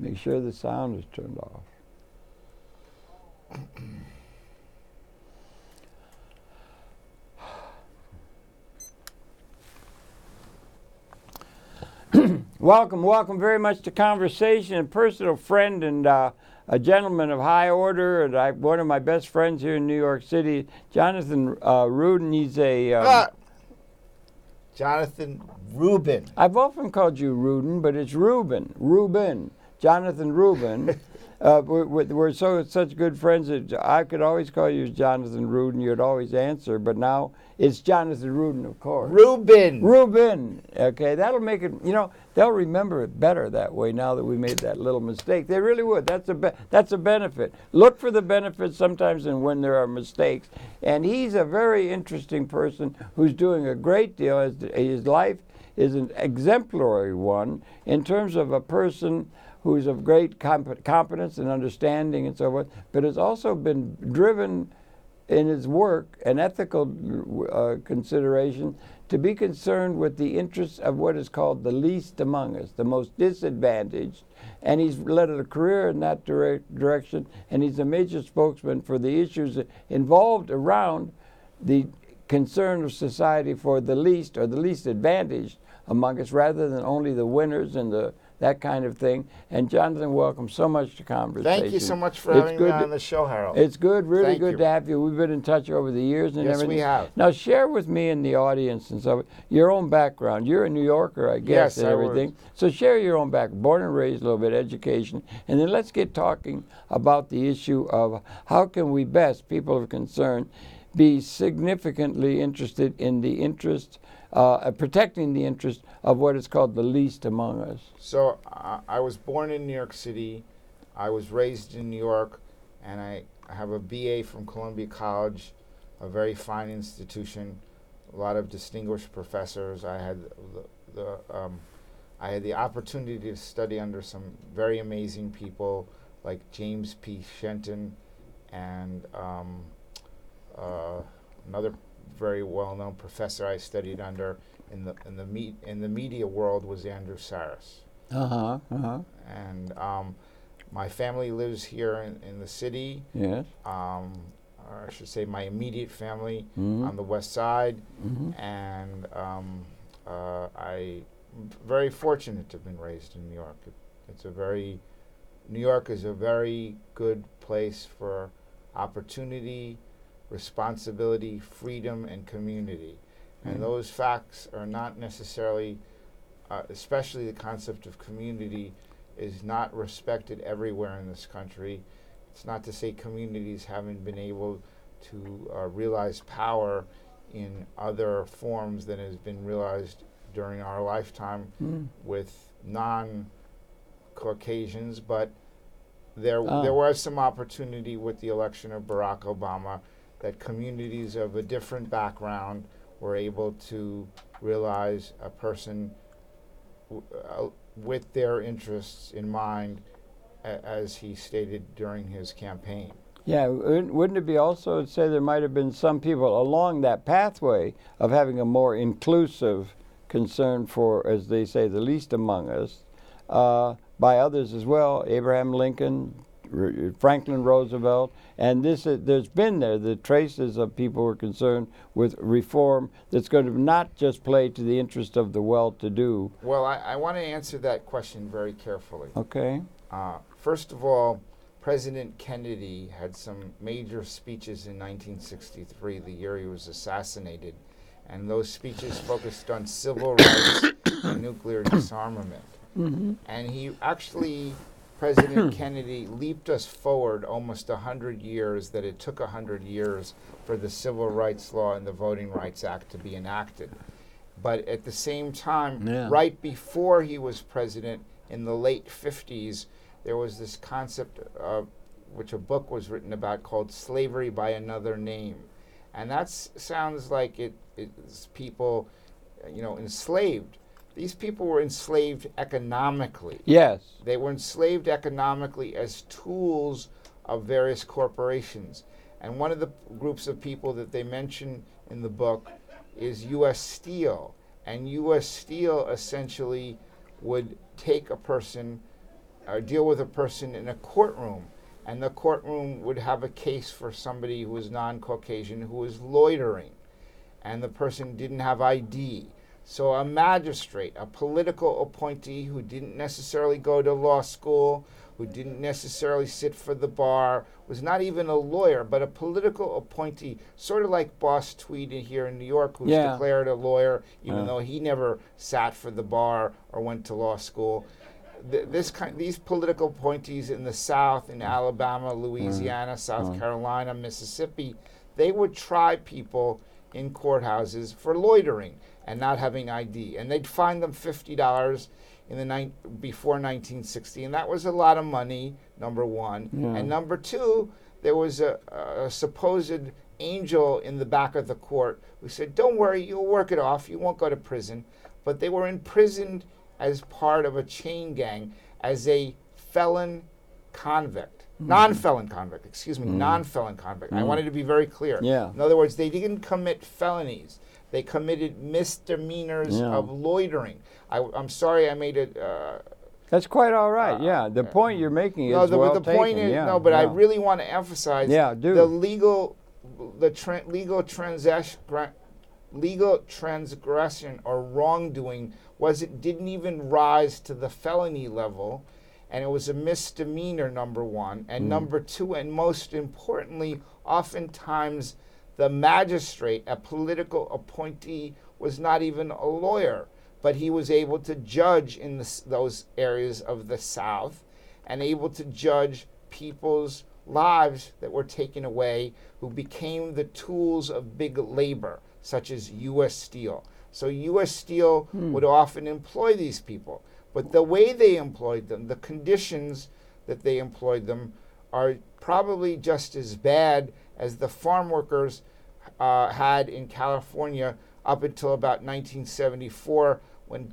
Make sure the sound is turned off. Welcome very much to Conversation. A personal friend and a gentleman of high order, and one of my best friends here in New York City, Jonathn Rubiin. He's a... Jonathn Rubiin. I've often called you Rubin, but it's Rubin. Jonathn Rubiin. We're such good friends that I could always call you Jonathn Rubiin. You'd always answer, but now it's Jonathn Rubiin, of course. Rubin. Okay, that'll make it. They'll remember it better that way. Now that we made that little mistake, they really would. That's a benefit. Look for the benefits sometimes, and when there are mistakes. And he's a very interesting person who's doing a great deal. His life is an exemplary one in terms of a person who's of great competence and understanding and so forth, but has also been driven in his work and ethical consideration to be concerned with the interests of what is called the least among us, the most disadvantaged. And he's led a career in that direction, and he's a major spokesman for the issues involved around the concern of society for the least or the least advantaged among us, rather than only the winners and that kind of thing. And Jonathn, welcome so much to Conversation. Thank you so much for having me on the show, Harold. It's good, really good to have you. We've been in touch over the years and everything. Yes, we have. Now, share with me and the audience and so your own background. You're a New Yorker, I guess, and everything. So share your own background, born and raised, a little bit, education, and then let's get talking about the issue of how can we best, people of concern, be significantly interested in the interest protecting the interest of what is called the least among us. So I was born in New York City. I was raised in New York, and I have a BA from Columbia College, a very fine institution, a lot of distinguished professors. I had the opportunity to study under some very amazing people like James P. Shenton and another very well-known professor I studied under in the media world was Andrew Saris. And my family lives here in the city. Yes. Or I should say my immediate family on the west side. And I'm very fortunate to have been raised in New York. New York is a very good place for opportunity, responsibility, freedom, and community. And those facts are not necessarily, especially the concept of community, is not respected everywhere in this country. It's not to say communities haven't been able to realize power in other forms than has been realized during our lifetime with non-Caucasians, but there was some opportunity with the election of Barack Obama that communities of a different background were able to realize a person with their interests in mind, as he stated during his campaign. Yeah, wouldn't it be also to say there might have been some people along that pathway of having a more inclusive concern for, as they say, the least among us, by others as well, Abraham Lincoln, Franklin Roosevelt, and there's been the traces of people who are concerned with reform that's going to not just play to the interest of the well-to-do. Well, I want to answer that question very carefully. Okay. First of all, President Kennedy had some major speeches in 1963, the year he was assassinated, and those speeches focused on civil rights and nuclear disarmament. And he actually, President Kennedy, leaped us forward almost 100 years, that it took 100 years for the Civil Rights Law and the Voting Rights Act to be enacted. But at the same time, right before he was president, in the late 50s, there was this concept of, which a book was written about, called Slavery by Another Name. And that sounds like it's people, enslaved. These people were enslaved economically. Yes. They were enslaved economically as tools of various corporations. And one of the groups of people that they mention in the book is U.S. Steel. And U.S. Steel essentially would take a person, deal with a person in a courtroom, and the courtroom would have a case for somebody who was non-Caucasian who was loitering, and the person didn't have ID. So a magistrate, a political appointee who didn't necessarily go to law school, who didn't necessarily sit for the bar, was not even a lawyer, but a political appointee, sort of like Boss Tweed here in New York, who's declared a lawyer, even though he never sat for the bar or went to law school. These political appointees in the South, in Alabama, Louisiana, South Carolina, Mississippi, they would try people in courthouses for loitering and not having ID, and they'd fine them $50 before 1960, and that was a lot of money, number one. And number two, there was a supposed angel in the back of the court who said, don't worry, you'll work it off, you won't go to prison. But they were imprisoned as part of a chain gang as a felon convict. Non-felon convict, non-felon convict. I wanted to be very clear. In other words, they didn't commit felonies. They committed misdemeanors of loitering. I'm sorry I made it... That's quite all right, The point you're making is well taken. Point is, I really want to emphasize the legal transgression or wrongdoing was it didn't even rise to the felony level, and it was a misdemeanor, number one. And number two, and most importantly, oftentimes the magistrate, a political appointee, was not even a lawyer, but he was able to judge in those areas of the South and able to judge people's lives that were taken away who became the tools of big labor, such as U.S. Steel. So U.S. Steel would often employ these people, but the way they employed them, the conditions that they employed them, are probably just as bad as the farm workers had in California up until about 1974, when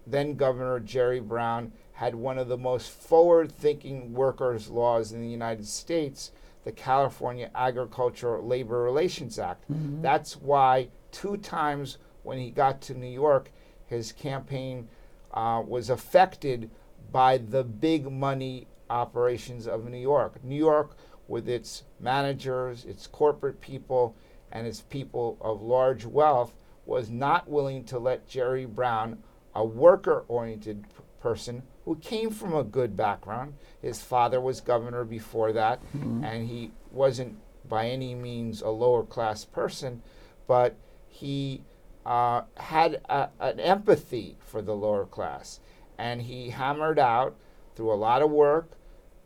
then Governor Jerry Brown had one of the most forward-thinking workers' laws in the United States, the California Agricultural Labor Relations Act. That's why 2 times when he got to New York, his campaign was affected by the big money operations of New York. New York, with its managers, its corporate people, and its people of large wealth, was not willing to let Jerry Brown, a worker-oriented person who came from a good background. His father was governor before that, and he wasn't by any means a lower-class person, but he had an empathy for the lower class, and he hammered out, through a lot of work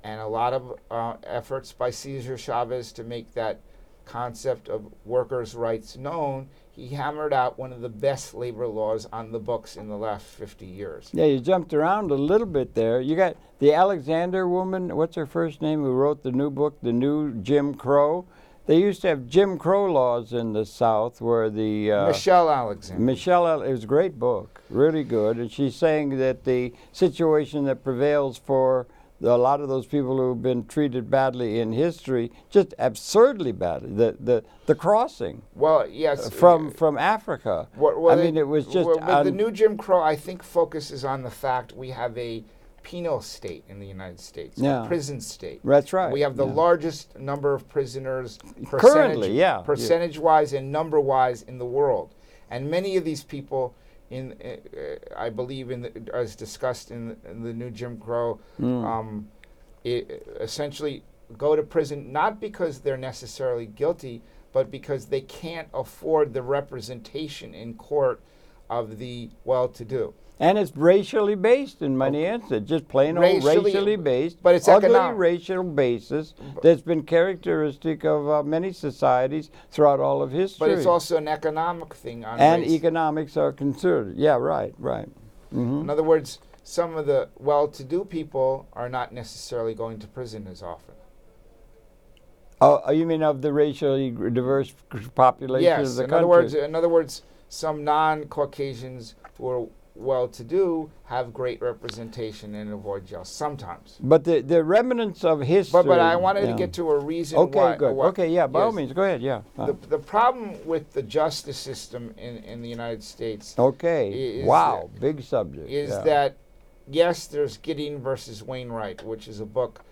and a lot of efforts by Cesar Chavez to make that concept of workers' rights known, he hammered out one of the best labor laws on the books in the last 50 years. Yeah, you jumped around a little bit there. You got the Alexander woman, what's her first name, who wrote the new book, The New Jim Crow. They used to have Jim Crow laws in the South where the... Michelle Alexander. It was a great book, really good. And she's saying that the situation that prevails for a lot of those people who have been treated badly in history, just absurdly badly, the crossing. Well, yes. From Africa. I mean, it was just... the new Jim Crow, I think, focuses on the fact we have a penal state in the United States, a prison state. That's right. We have the largest number of prisoners currently, percentage-wise and number-wise in the world. And many of these people, I believe, as discussed in the new Jim Crow, essentially go to prison not because they're necessarily guilty, but because they can't afford the representation in court of the well-to-do. And it's racially based in many instances, just plain old racially based, but it's ugly racial basis that's been characteristic of many societies throughout all of history. But it's also an economic thing on and race. Economics are considered. Yeah, right. In other words, some of the well-to-do people are not necessarily going to prison as often. Oh, you mean of the racially diverse population of the country? Yes. In other words, some non-Caucasians who are well-to-do have great representation and avoid jail sometimes. But the remnants of history... But I wanted to get to a reason why... Okay, good. By all means, go ahead, The problem with the justice system in the United States... big subject. ...is that yes, there's Gideon versus Wainwright, which is a book.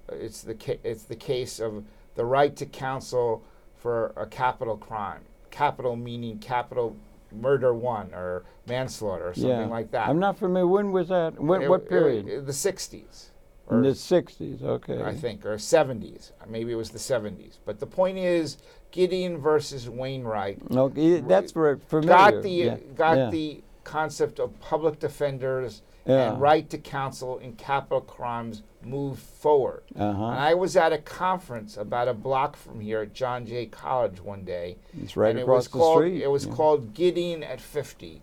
It's the case of the right to counsel for a capital crime. Capital meaning capital murder one or manslaughter or something like that. I'm not familiar. When was that? What period? The 60s. In the 60s, okay. I think, or 70s. Maybe it was the 70s. But the point is, Gideon versus Wainwright. Okay, that's familiar. Got the concept of public defenders and right to counsel in capital crimes move forward. And I was at a conference about a block from here at John Jay College one day. It's right across the street. It was called Gideon at 50.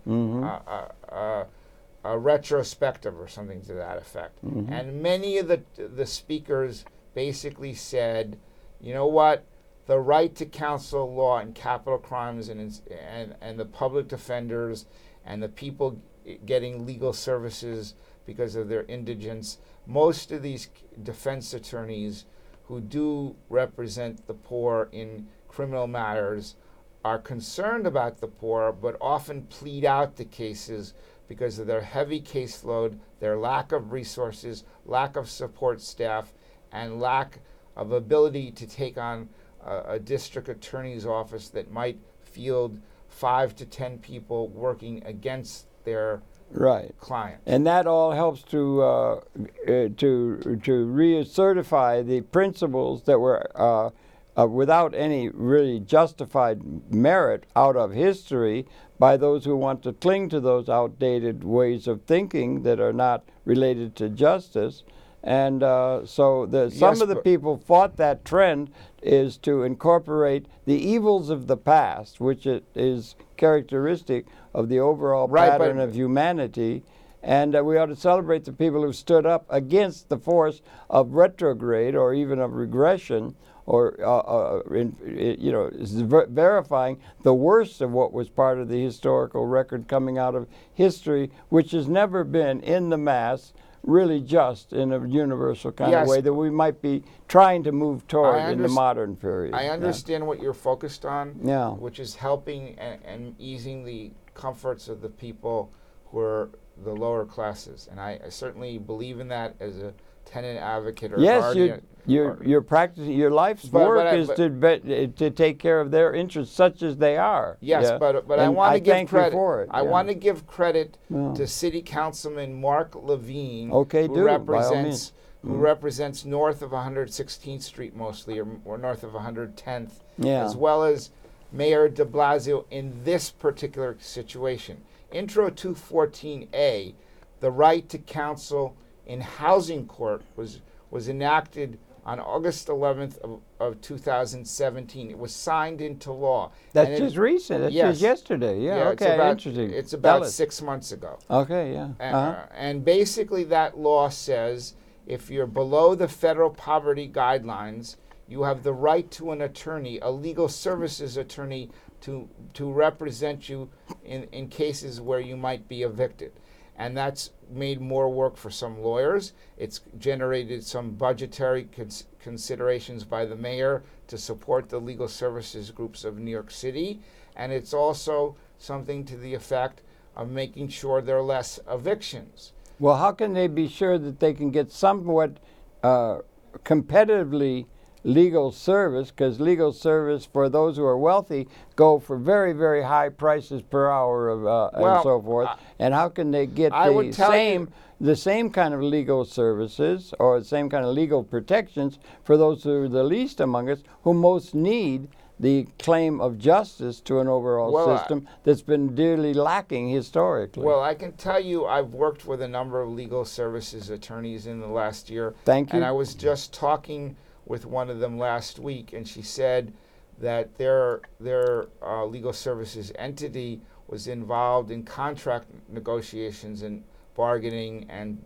A retrospective or something to that effect. And many of the speakers basically said, you know what, the right to counsel law in capital crimes and the public defenders and the people getting legal services because of their indigence, most of these defense attorneys who do represent the poor in criminal matters are concerned about the poor, but often plead out the cases because of their heavy caseload, their lack of resources, lack of support staff, and lack of ability to take on a district attorney's office that might field 5 to 10 people working against their client. And that all helps to recertify the principles that were without any really justified merit out of history by those who want to cling to those outdated ways of thinking that are not related to justice. And some of the people fought that trend is to incorporate the evils of the past, which is characteristic of the overall pattern of humanity. And we ought to celebrate the people who stood up against the force of retrograde or even of regression, or verifying the worst of what was part of the historical record coming out of history, which has never been in the mass really just in a universal kind of way that we might be trying to move toward in the modern period. I understand what you're focused on, which is helping and easing the comforts of the people who are the lower classes. And I certainly believe in that as a tenant advocate or guardian. You're practicing, your life's work is to take care of their interests such as they are. Yes, but I want to give credit. For it. I want to give credit to City Councilman Mark Levine, who represents north of 116th Street mostly, or north of 110th, as well as Mayor de Blasio in this particular situation. Intro 214A, the right to counsel in housing court was enacted on August 11th of 2017. It was signed into law. That's just recent. That's just yesterday. Interesting. It's about 6 months ago. Okay, And basically that law says if you're below the federal poverty guidelines, you have the right to an attorney, a legal services attorney, to represent you in cases where you might be evicted. And that's made more work for some lawyers. It's generated some budgetary considerations by the mayor to support the legal services groups of New York City. And it's also something to the effect of making sure there are less evictions. Well, how can they be sure that they can get somewhat competitively legal service, because legal service for those who are wealthy go for very, very high prices per hour and so forth. And how can they get the same kind of legal services or the same kind of legal protections for those who are the least among us, who most need the claim of justice to an overall system that's been dearly lacking historically? Well, I can tell you I've worked with a number of legal services attorneys in the last year. Thank you. And I was just talking with one of them last week, and she said that their legal services entity was involved in contract negotiations and bargaining and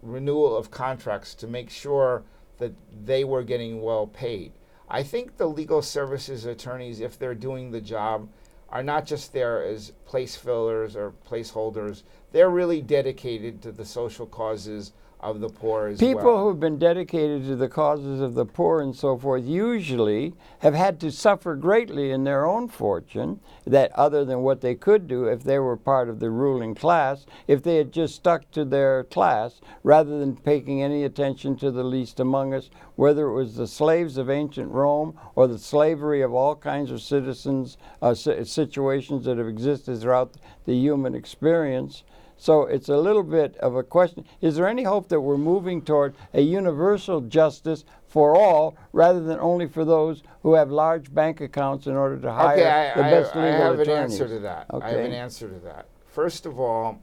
renewal of contracts to make sure that they were getting well paid. I think the legal services attorneys, if they're doing the job, are not just there as place fillers or placeholders. They're really dedicated to the social causes of the poor as People well. who've been dedicated to the causes of the poor and so forth usually have had to suffer greatly in their own fortune, that other than what they could do if they were part of the ruling class, if they had just stuck to their class rather than paying any attention to the least among us, whether it was the slaves of ancient Rome or the slavery of all kinds of citizens, situations that have existed throughout the human experience. So it's a little bit of a question. Is there any hope that we're moving toward a universal justice for all rather than only for those who have large bank accounts in order to hire the best legal attorneys? I have an answer to that. Okay. I have an answer to that. First of all,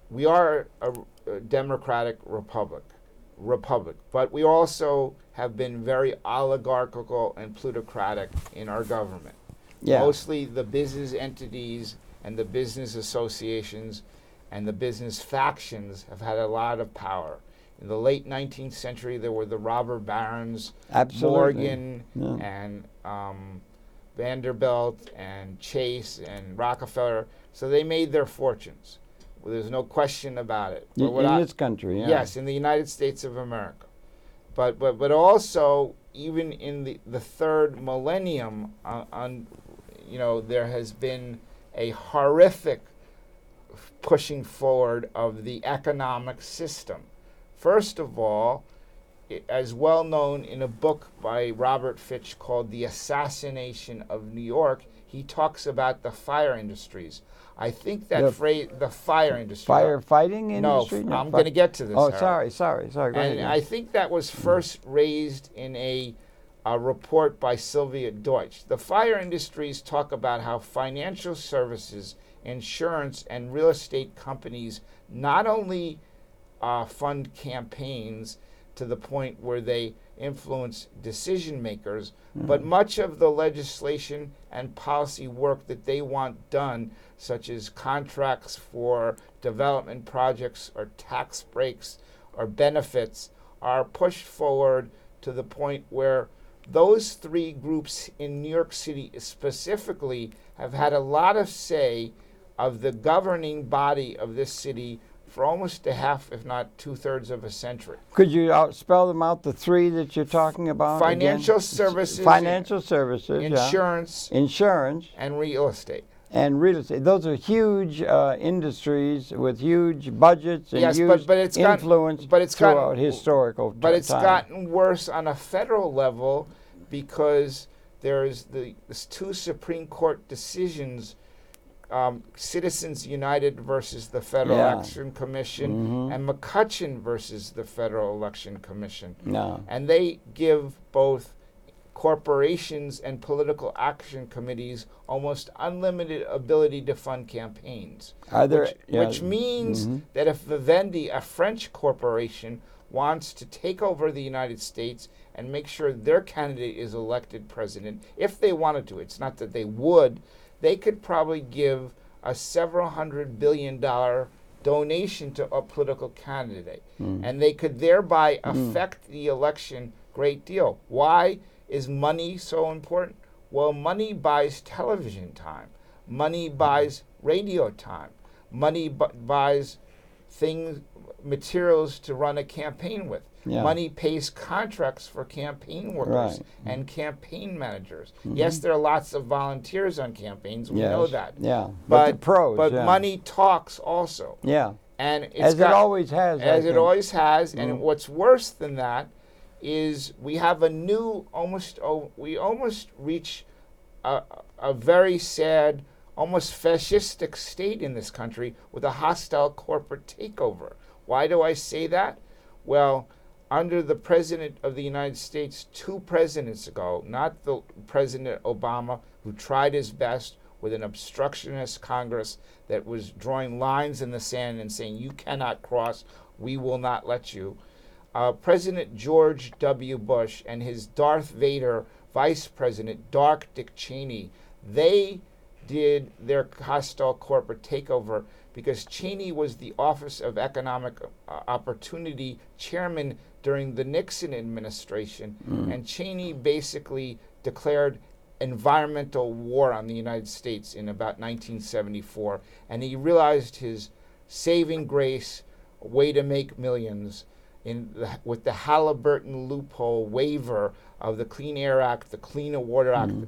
we are a democratic republic, but we also have been very oligarchical and plutocratic in our government. Yeah. Mostly the business entities and the business associations and the business factions have had a lot of power. In the late 19th century, there were the robber barons, Absolutely. Morgan and Vanderbilt and Chase and Rockefeller. So they made their fortunes. Well, there's no question about it. In this country, yeah. Yes, in the United States of America. But also, even in the third millennium, there has been a horrific pushing forward of the economic system. First of all, as well known in a book by Robert Fitch called The Assassination of New York, he talks about the fire industries. I think that phrase, the fire industry. Firefighting industry? No, I'm going to get to this. Oh, Harold. sorry. Go ahead. I think that was first raised in a report by Sylvia Deutsch. The fire industries talk about how financial services, insurance, and real estate companies not only fund campaigns to the point where they influence decision makers, but much of the legislation and policy work that they want done, such as contracts for development projects or tax breaks or benefits, are pushed forward to the point where those three groups in New York City specifically have had a lot of say of the governing body of this city for almost a half, if not 2/3 of a century. Could you spell them out, the three that you're talking about? Financial again? services. Financial services, insurance. Yeah. Insurance. And real estate. And real estate. Those are huge industries with huge budgets and huge influence throughout historical time. But it's gotten worse on a federal level because there's two Supreme Court decisions, Citizens United versus the Federal Election Commission and McCutcheon versus the Federal Election Commission. No. And they give both corporations and political action committees almost unlimited ability to fund campaigns. Which means that if Vivendi, a French corporation, wants to take over the United States and make sure their candidate is elected president, if they wanted to, it's not that they would, they could probably give a several $100 billion donation to a political candidate. And they could thereby affect the election a great deal. Why is money so important? Well, money buys television time. Money buys radio time. Money buys materials to run a campaign with. Yeah. Money pays contracts for campaign workers and campaign managers. Yes, there are lots of volunteers on campaigns. We know that. Yeah, but the pros. But money talks also. Yeah, and it always has. As it always has. And what's worse than that is we have a new we almost reach a very sad, almost fascistic state in this country with a hostile corporate takeover. Why do I say that? Well, under the President of the United States 2 presidents ago, not the President Obama, who tried his best with an obstructionist Congress that was drawing lines in the sand and saying, you cannot cross, we will not let you. President George W. Bush and his Darth Vader Vice President, Dark Dick Cheney, they did their hostile corporate takeover because Cheney was the Office of Economic Opportunity chairman during the Nixon administration, and Cheney basically declared environmental war on the United States in about 1974, and he realized his saving grace, way to make millions, with the Halliburton loophole waiver of the Clean Air Act, the Clean Water Act, the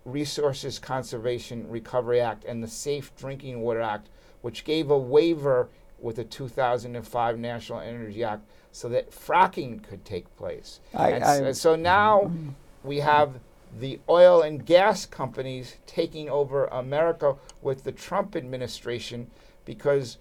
Resources Conservation Recovery Act, and the Safe Drinking Water Act, which gave a waiver with the 2005 National Energy Act so that fracking could take place. And so now we have the oil and gas companies taking over America with the Trump administration, because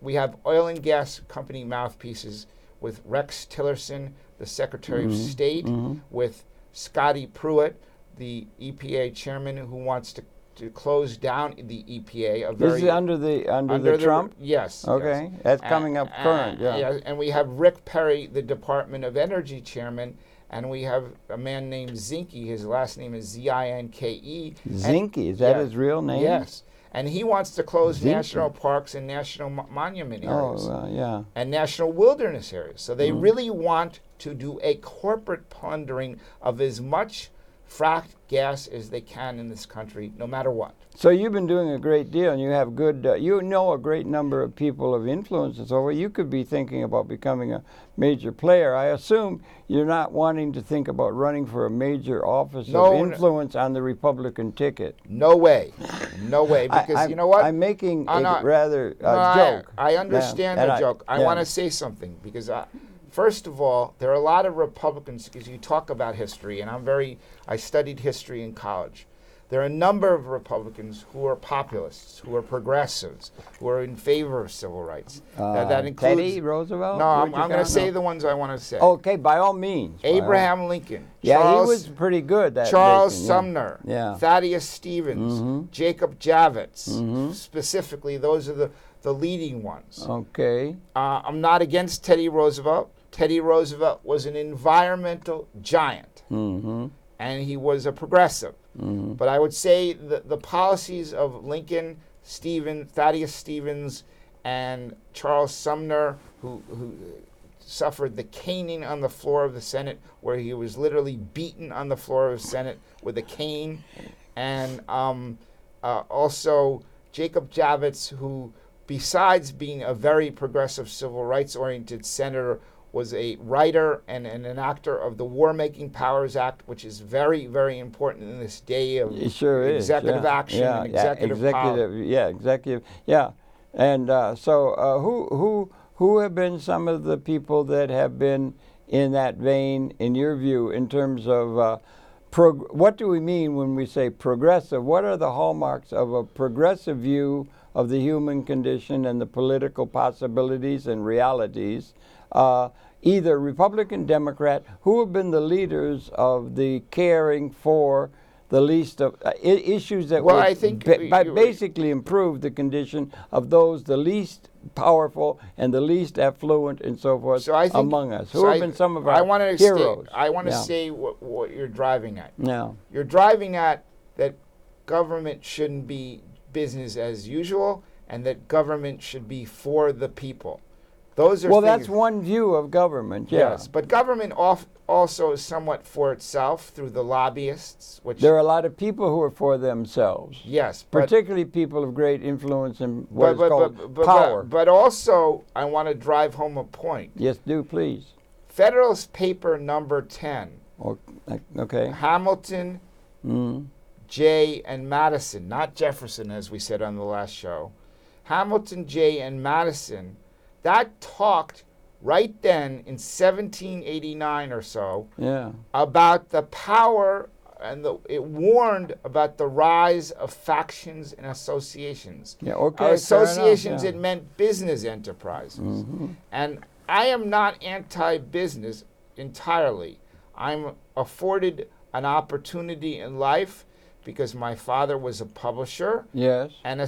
we have oil and gas company mouthpieces with Rex Tillerson, the Secretary of State, with Scotty Pruitt, the EPA chairman, who wants to close down the EPA. This is under the Trump? Yes. Okay, yes. That's coming up current, yeah. And we have Rick Perry, the Department of Energy chairman, and we have a man named Zinke. His last name is Zinke. Zinke, is that his real name? Yes. And he wants to close Zinke. national parks and national monument areas. Yeah. And national wilderness areas. So they really want to do a corporate plundering of as much fracked gas as they can in this country, no matter what. So you've been doing a great deal, and you have good, you know a great number of people of influence and so forth. You could be thinking about becoming a major player. I assume you're not wanting to think about running for a major office of influence on the Republican ticket. No way. No way. Because you know what? I'm making a rather joke. I understand the joke. I want to say something, because first of all, there are a lot of Republicans, because you talk about history, and I studied history in college. There are a number of Republicans who are populists, who are progressives, who are in favor of civil rights. That includes Teddy Roosevelt? No, I'm going to say the ones I want to say. Okay, by all means. Abraham Lincoln. Yeah, he was pretty good. Charles Sumner. Thaddeus Stevens. Jacob Javits. Specifically, those are the leading ones. Okay. I'm not against Teddy Roosevelt. Teddy Roosevelt was an environmental giant, and he was a progressive. But I would say the policies of Lincoln, Thaddeus Stevens, and Charles Sumner, who suffered the caning on the floor of the Senate, where he was literally beaten on the floor of the Senate with a cane, and also Jacob Javits, who, besides being a very progressive civil rights-oriented senator, was a writer and an actor of the War Making Powers Act, which is very, very important in this day of executive action and executive power. Executive. And so who have been some of the people that have been in that vein, in your view, in terms of what do we mean when we say progressive? What are the hallmarks of a progressive view of the human condition and the political possibilities and realities? Either Republican, Democrat, who have been the leaders of the caring for the least of issues that basically improve the condition of those the least powerful and the least affluent and so forth among us. Who have been some of our heroes? I want to say what you're driving at. Yeah. You're driving at that government shouldn't be business as usual, and that government should be for the people. Those are that's one view of government, Yes, but government also is somewhat for itself through the lobbyists. Which there are a lot of people who are for themselves. Yes. Particularly people of great influence and what is called power. But also, I want to drive home a point. Yes, do, please. Federalist Paper number 10. Okay. Hamilton, Jay, and Madison, not Jefferson, as we said on the last show. Hamilton, Jay, and Madison, that talked right then in 1789 or so about the power, and it warned about the rise of factions and associations. Associations, it meant business enterprises. And I am not anti-business entirely. I'm afforded an opportunity in life because my father was a publisher and a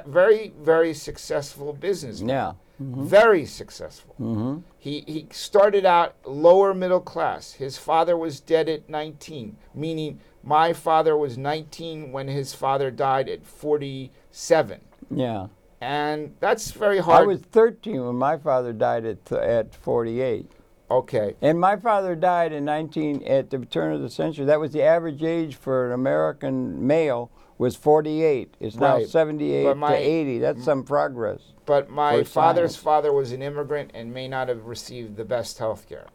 very, very successful businessman. Very successful. He started out lower middle class. His father was dead at 19, meaning my father was 19 when his father died at 47. And that's very hard. I was 13 when my father died at 48. Okay. And my father died at the turn of the century. That was the average age for an American male was 48. It's now Right. 78 But to 80. That's some progress. But my For father's science. father was an immigrant and may not have received the best health care.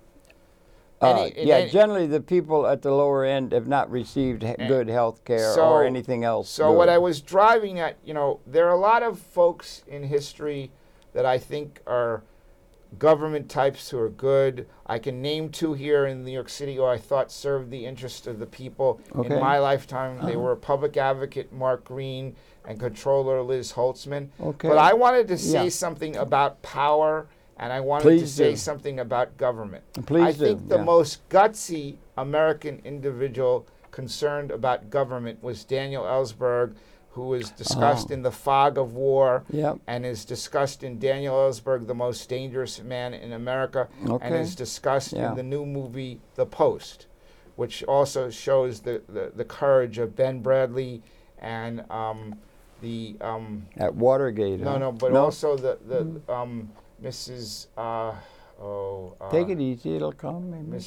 Generally the people at the lower end have not received good health care So- or anything else. So what good. I was driving at, there are a lot of folks in history that I think are government types who are good. I can name two here in New York City who I thought served the interest of the people Okay. in my lifetime. They were public advocate Mark Green and Comptroller Liz Holtzman. Okay. But I wanted to say Yeah. something about power, and I wanted to Please say do. something about government. Please I do, think the yeah. most gutsy American individual concerned about government was Daniel Ellsberg, who was discussed in The Fog of War Yep. and is discussed in Daniel Ellsberg, The Most Dangerous Man in America, and Okay. is discussed Yeah. in the new movie The Post, which also shows the courage of Ben Bradley and At Watergate. huh? but also the Mrs. Take it easy. It'll come. Maybe.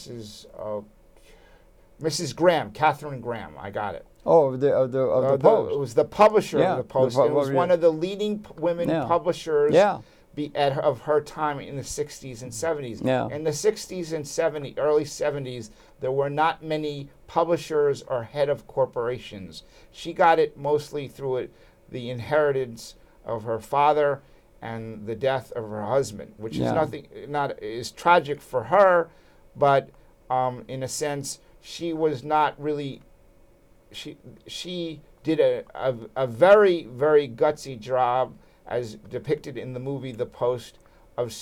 Mrs. Graham, Catherine Graham. I got it. Oh, of the Post. It was the publisher Yeah, of the Post. the It was yeah. one of the leading women Yeah. publishers Yeah. of her time in the 60s and 70s. Yeah. In the 60s and early 70s, there were not many publishers or head of corporations. She got it mostly through the inheritance of her father and the death of her husband, which Yeah. is tragic for her, but in a sense, she was not really. She did a very, very gutsy job, as depicted in the movie The Post, of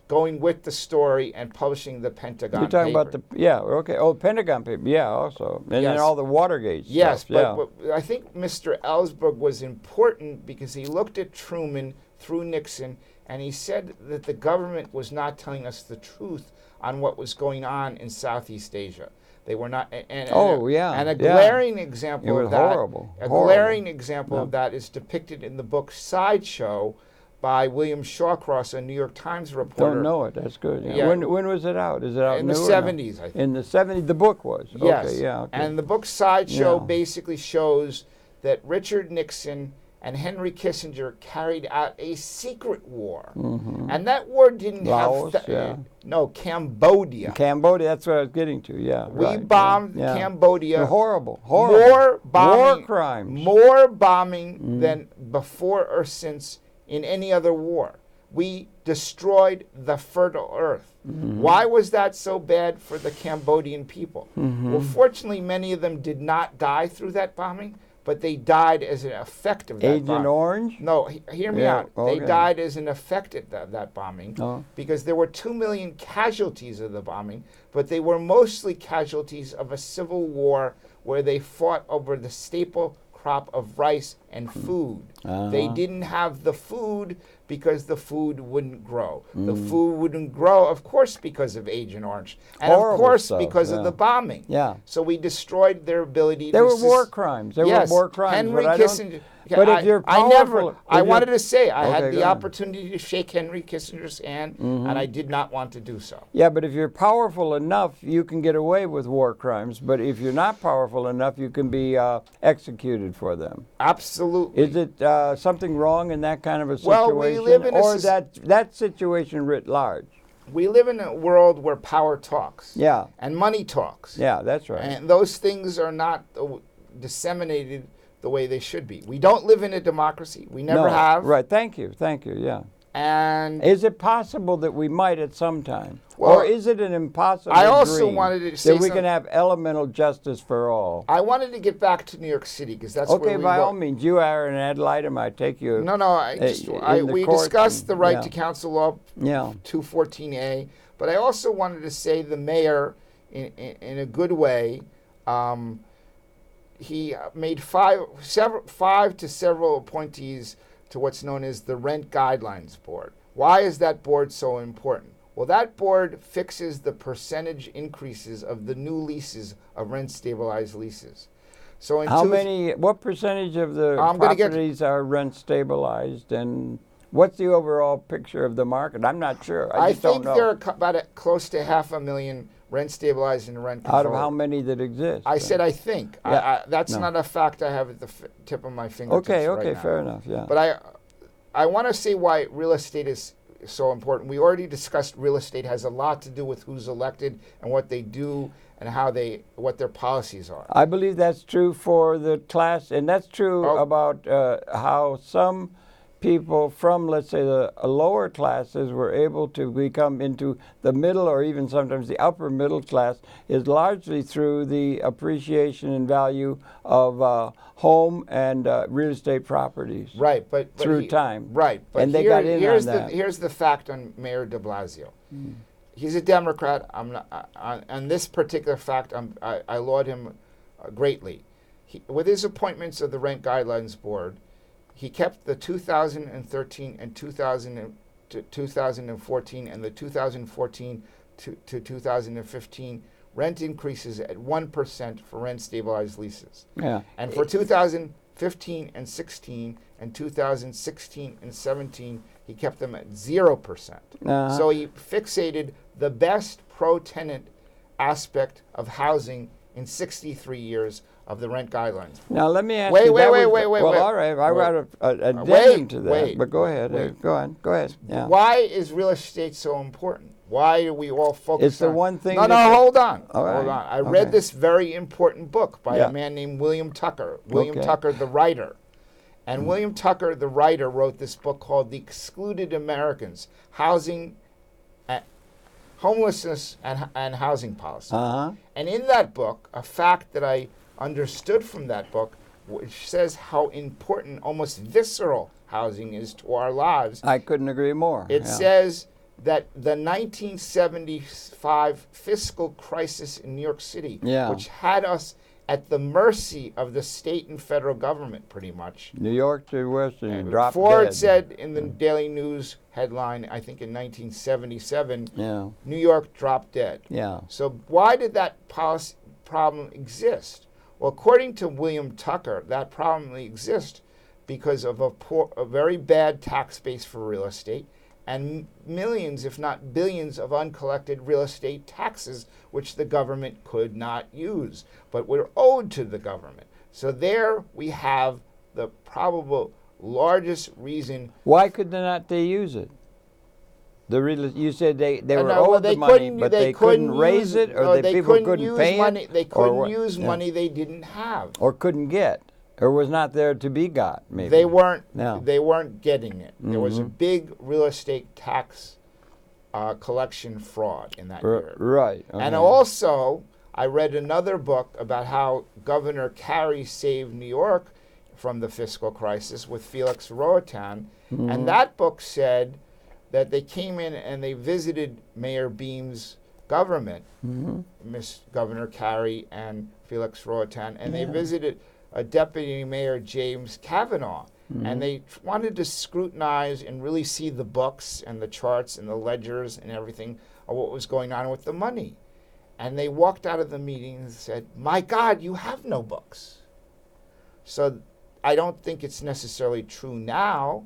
going with the story and publishing the Pentagon You're talking paper. about the Pentagon paper, yeah, also, and Yes. then all the Watergate Yes, stuff, yeah. but I think Mr. Ellsberg was important because he looked at Truman through Nixon, and he said that the government was not telling us the truth on what was going on in Southeast Asia. They were not. And a glaring example It was of that. horrible. A Horrible. glaring example of that is depicted in the book Sideshow by William Shawcross, a New York Times reporter. Don't know it. That's good. Yeah. Yeah. When was it out? Is it out In the new or no? 70s, I think. In the 70s, the book was. Yes. Okay, yeah. Okay. And the book Sideshow Yeah. basically shows that Richard Nixon and Henry Kissinger carried out a secret war. Mhm. And that war didn't Laos, have... yeah. No, Cambodia. Cambodia, that's what I was getting to, yeah. We right, bombed yeah. Cambodia. Horrible. More bombing, War crimes. More bombing than before or since in any other war. We destroyed the fertile earth. Why was that so bad for the Cambodian people? Well, fortunately, many of them did not die through that bombing, but they died as an effect of that Agent bombing. Orange? No, hear me Yeah, out. okay. They died as an effect of that bombing Oh. because there were 2 million casualties of the bombing, but they were mostly casualties of a civil war where they fought over the staple crop of rice and food. They didn't have the food because the food wouldn't grow. The food wouldn't grow, of course, because of Agent Orange. And Horrible of course, stuff, because yeah. of the bombing. Yeah. So we destroyed their ability There to... were war crimes. There Yes, were war crimes. Henry but I don't- Kissinger... But if you're I powerful... wanted to say, I Okay, had go the ahead. opportunity to shake Henry Kissinger's hand, and I did not want to do so. Yeah, but if you're powerful enough, you can get away with war crimes. But if you're not powerful enough, you can be executed for them. Absolutely. Is it something wrong in that kind of a situation? Well, we live in a or soc- that situation writ large? We live in a world where power talks. Yeah. And money talks. Yeah, that's right. And those things are not disseminated the way they should be. We don't live in a democracy. We never No, have. Right, thank you, yeah. And Is it possible that we might at some time? Well, or is it an impossible I also dream wanted to say that we some- can have elemental justice for all? I wanted to get back to New York City because that's Okay, where we by were. all means, you are an ad litem, I take you. No, in the we courts discussed and- the right yeah. to counsel law Yeah. 214A, but I also wanted to say the mayor, in a good way, he made five to several appointees to what's known as the Rent Guidelines Board. Why is that board so important? Well, that board fixes the percentage increases of the new leases of rent-stabilized leases. So in What percentage of the I'm gonna get- properties are rent stabilized, and What's the overall picture of the market? I'm not sure. I just think don't know. there are about close to 500,000 rent stabilized and rent controlled. Out of how many that exist? I said I think. Yeah. That's No. not a fact I have at the tip of my fingertips Okay, right now. fair enough, yeah. But I want to say why real estate is so important. We already discussed real estate has a lot to do with who's elected and what they do and what their policies are. I believe that's true for the class, and that's true about how some people from, let's say, the lower classes were able to become into the middle or even sometimes the upper middle class is largely through the appreciation and value of home and real estate properties. Right, but through time. Right, but and they got in on that. Here's the fact on Mayor de Blasio. He's a Democrat. I'm not on this particular fact. I laud him greatly. With his appointments of the Rent Guidelines Board, he kept the 2013 and 2014 and the 2014 to 2015 rent increases at 1% for rent stabilized leases. Yeah. And for 2015 and 16 and 2016 and 17, he kept them at 0%. So he fixated the best pro-tenant aspect of housing in 63 years of the rent guidelines. Now let me ask wait, you. Wait. Well, all right. I got an addendum to that. But go ahead. Go on. Go ahead. Yeah. Why is real estate so important? Why are we all focused on? It's the one thing. No, hold on. Right. Hold on. I read this very important book by a man named William Tucker. William Tucker, the writer. And William Tucker, the writer, wrote this book called The Excluded Americans, Homelessness and Housing Policy. And in that book, a fact that I understood from that book, which says how important, almost visceral, housing is to our lives. I couldn't agree more. It says that the 1975 fiscal crisis in New York City, which had us at the mercy of the state and federal government, pretty much. New York to Western dropped Ford dead. said in the Daily News headline, I think in 1977, New York dropped dead. So why did that policy problem exist? Well, according to William Tucker, that problem exists because of a very bad tax base for real estate and millions, if not billions, of uncollected real estate taxes, which the government could not use, but were owed to the government. So there we have the probable largest reason. Why could they use it? You said they were owed the money, but they couldn't raise it, or people couldn't pay it? They couldn't use money they didn't have. Or couldn't get, or was not there to be got, maybe. They weren't getting it. There was a big real estate tax collection fraud in that year. Right. Okay. And also, I read another book about how Governor Carey saved New York from the fiscal crisis with Felix Roatan, and that book said that they came in and they visited Mayor Beam's government, Miss Governor Carey and Felix Roatan, and they visited Deputy Mayor James Kavanaugh, and they wanted to scrutinize and really see the books and the charts and the ledgers and everything of what was going on with the money. And they walked out of the meeting and said, "My God, you have no books." So I don't think it's necessarily true now.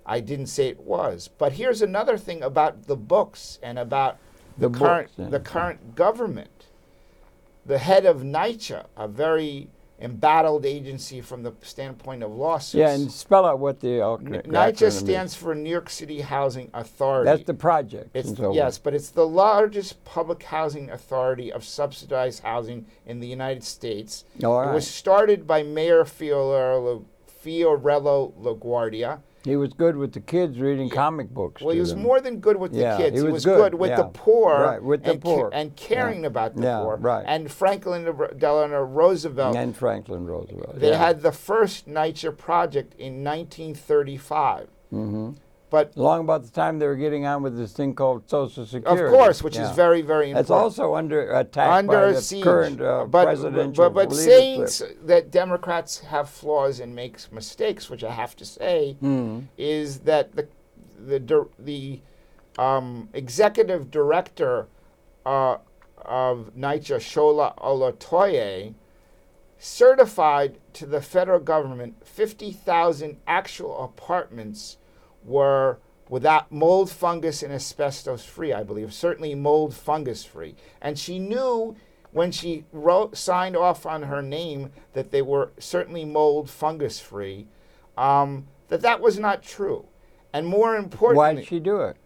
I didn't say it was. But here's another thing about the books and about the current government. The head of NYCHA, a very embattled agency from the standpoint of lawsuits. Yeah, and spell out what the NYCHA stands for New York City Housing Authority. That's the project. Yes, but it's the largest public housing authority of subsidized housing in the United States. All right. It was started by Mayor Fiorello LaGuardia. He was good with the kids reading comic books. Well, he was more than good with the kids. He was good with the poor, right, with the poor. And caring about the poor. Right. And Franklin Delano Roosevelt. And Franklin Roosevelt. They had the first NYCHA project in 1935. But long about the time they were getting on with this thing called Social Security. Of course, which is very, very important. It's also under attack by the siege. current presidential But saying that Democrats have flaws and make mistakes, which I have to say, is that the executive director of NYCHA, Shola Olotoye, certified to the federal government 50,000 actual apartments were without mold, fungus, and asbestos free, I believe, certainly mold, fungus free. And she knew when she signed off on her name that they were certainly mold, fungus free, that was not true. And more importantly, why did she do it?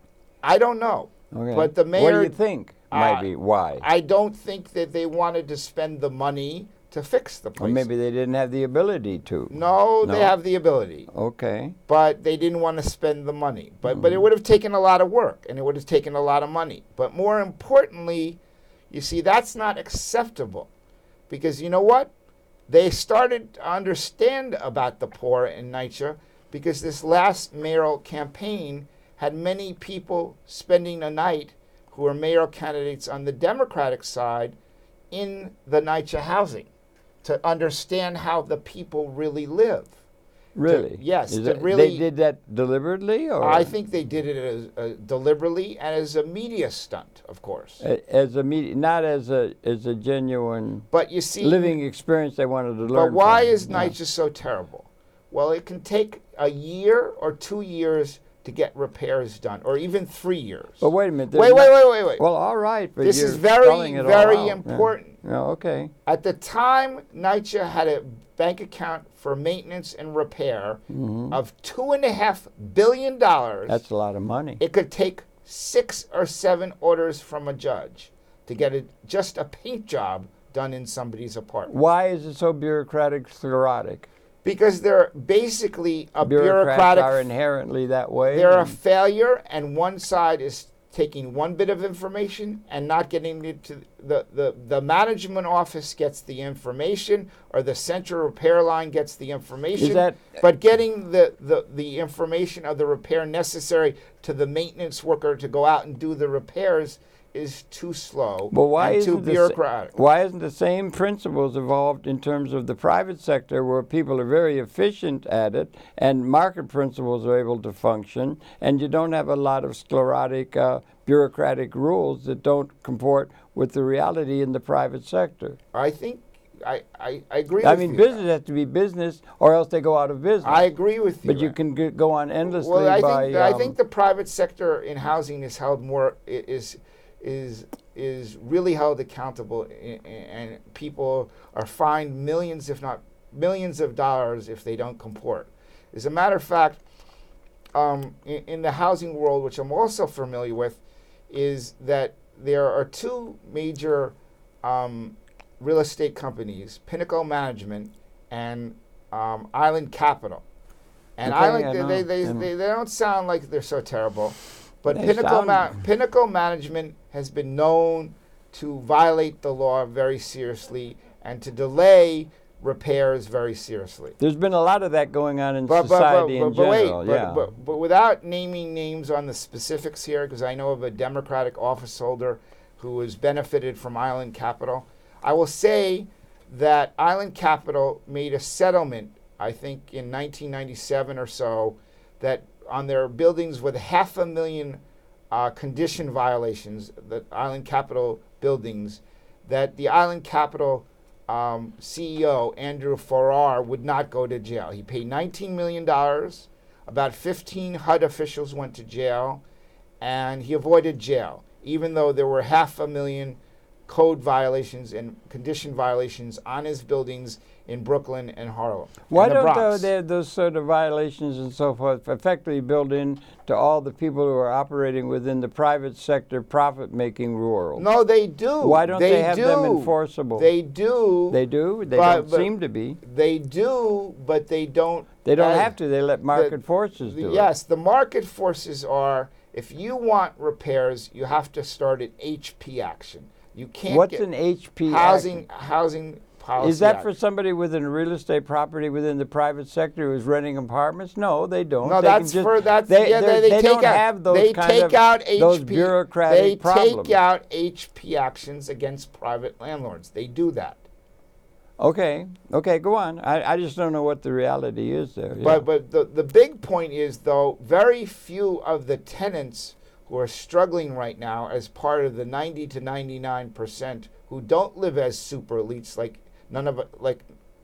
I don't know. Okay. But the mayor, what do you think might be why? I don't think that they wanted to spend the money to fix the place. Or maybe they didn't have the ability to. No, they have the ability. Okay. But they didn't want to spend the money. But it would have taken a lot of work, and it would have taken a lot of money. But more importantly, you see, that's not acceptable. Because you know what? They started to understand about the poor in NYCHA because this last mayoral campaign had many people spending a night who were mayoral candidates on the Democratic side in the NYCHA housing to understand how the people really live. Really? Yes. They did that deliberately? Or? I think they did it as, deliberately and as a media stunt, of course. As a media, not as a genuine but you see, living experience they wanted to learn. But why from. is NYCHA so terrible? Well, it can take a year or 2 years to get repairs done, or even 3 years. But wait a minute. Wait. Well, all right, but this you're is very, spelling it very all out. important. Yeah, okay. At the time, NYCHA had a bank account for maintenance and repair of $2.5 billion. That's a lot of money. It could take 6 or 7 orders from a judge to get just a paint job done in somebody's apartment. Why is it so bureaucratic, sclerotic? Because they're basically a Bureaucrats bureaucratic. are inherently that way. They're a failure, and one side is taking one bit of information and not getting it to the management office gets the information, or the central repair line gets the information. But getting the information of the repair necessary to the maintenance worker to go out and do the repairs is too slow and too bureaucratic. Why isn't the same principles evolved in terms of the private sector, where people are very efficient at it and market principles are able to function, and you don't have a lot of sclerotic bureaucratic rules that don't comport with the reality in the private sector? I think I agree with you. I mean, business has to be business, or else they go out of business. I agree with you. But you can go on endlessly well, I think the private sector in housing is held more is really held accountable, and people are fined millions, if not millions of dollars if they don't comport. As a matter of fact, in the housing world, which I'm also familiar with, is that there are 2 major real estate companies, Pinnacle Management and Island Capital. And they don't sound like they're so terrible. But Pinnacle Management has been known to violate the law very seriously and to delay repairs very seriously. There's been a lot of that going on in society in general. But without naming names on the specifics here, because I know of a Democratic office holder who has benefited from Island Capital, I will say that Island Capital made a settlement, I think in 1997 or so, that on their buildings with 500,000 condition violations, the Island Capital buildings, that the Island Capital CEO, Andrew Farrar, would not go to jail. He paid $19 million. About 15 HUD officials went to jail, and he avoided jail, even though there were 500,000 code violations and condition violations on his buildings in Brooklyn and Harlem. Why don't those sort of violations and so forth effectively build in to all the people who are operating within the private sector profit-making world? No, they do. Why don't they have them enforceable? They do. They do? They don't seem to be. They do, but they don't. They don't have to. They let market forces do it. Yes, the market forces are, if you want repairs, you have to start an HP action. You can't What's get an HP housing policy. Is that act. for somebody with a real estate property within the private sector who's renting apartments? No, they don't. No, they that's just, for that's they, yeah. They They don't take out, have those they kind take of out HP, those bureaucratic problems. They take out HP actions against private landlords. They do that. Okay, go on. I just don't know what the reality is there. Yeah. But the big point is, though, very few of the tenants who are struggling right now as part of the 90 to 99% who don't live as super elites, like